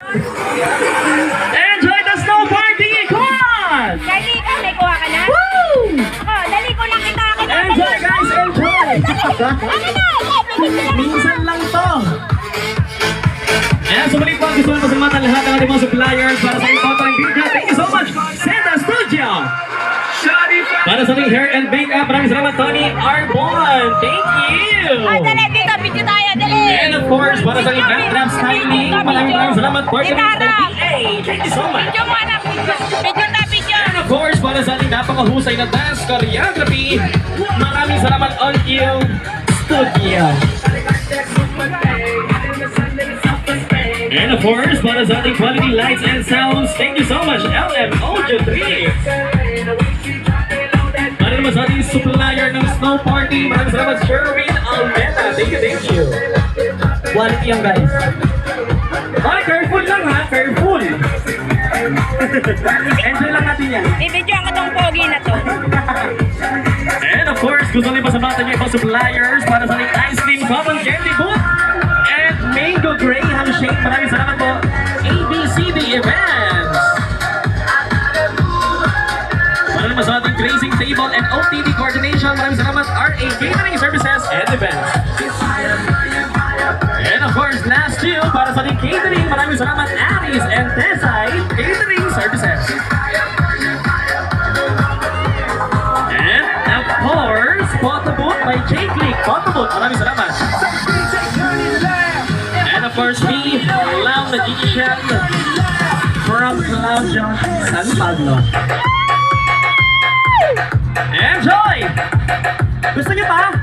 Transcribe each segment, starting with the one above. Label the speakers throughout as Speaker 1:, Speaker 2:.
Speaker 1: Enjoy the snow party! Come on!
Speaker 2: Dali ka, may kuha ka na?
Speaker 1: Woo!
Speaker 2: Oh, dali ko lang kita.
Speaker 1: Enjoy guys, enjoy!
Speaker 2: Ano na?
Speaker 1: Minsan lang to. Ayan, sumuli po. Gusto ko pasalamatan lahat ng ating mga suppliers para sa inyong ng video. Thank you so much, Santa Studio! Para sa ating hair and makeup, maraming salamat, Tony Arbon. Thank you!
Speaker 2: Oh, dali, dito, video tayo, dali.
Speaker 1: And of course, para sa ating backdrop styling, maraming salamat, Portuguese PA. Thank you so much!
Speaker 2: Video mo, anak. Video na, video.
Speaker 1: And of course, para sa ating napakahusay na dance choreography, maraming salamat, On You Studio. And of course, para sa ating quality lights and sounds, thank you so much, LM Audio 3. Para naman sa ating supplier ng snow party, maraming salamat, Sherwin Almena. Thank you. Quality yan, guys. Okay, careful lang ha, careful. Enjoy lang natin yan.
Speaker 2: I-video ang itong pogi na to.
Speaker 1: And of course, gusto nyo pasalamatan nyo ibang suppliers para sa ating ice cream common candy book and mango graham shake. Maraming salamat po, ABCD Events. Para naman sa ating grazing table and OTD coordination, maraming salamat, RA Catering Services and Events. And of course, last two, para sa ating catering, maraming salamat, Aris and Tesay Catering Services. And of course, Photoboot by J-Click. Photoboot, maraming salamat. And of course, me, Clown Magician from Clown Josh San Pablo. Enjoy! Gusto niyo pa?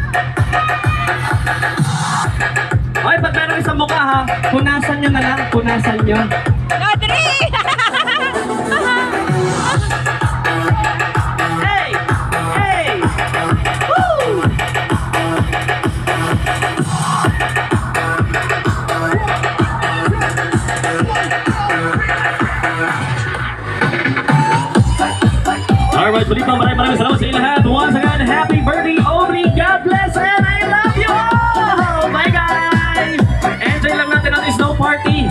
Speaker 1: Hoy, pag meron isang mukha ha, punasan nyo na lang, punasan nyo.
Speaker 2: Audrey!
Speaker 1: Hey! Hey! Woo! Alright, muli pa maraming salamat sa inyo lahat. Once again, happy birthday, Aubrey. God bless and I love you all! Bye guys! Enjoy lang natin ang snow party.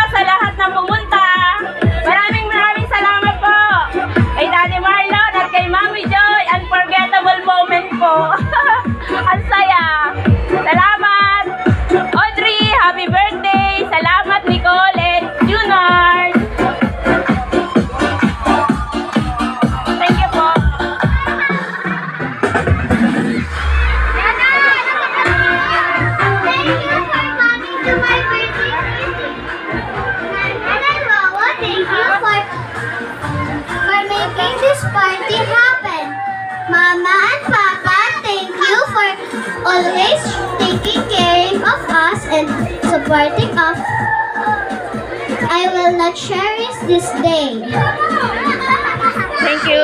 Speaker 2: Sa lahat ng pumunta, maraming salamat po kay Daddy Marlon at kay Mami Joy. Unforgettable moment po. Ang saya. Salamat Audrey, happy birthday. Salamat Nicole and Junard. Thank you po.
Speaker 3: Party happen. Mama and Papa, thank you for always taking care of us and supporting us. I will not cherish this day.
Speaker 2: Thank you.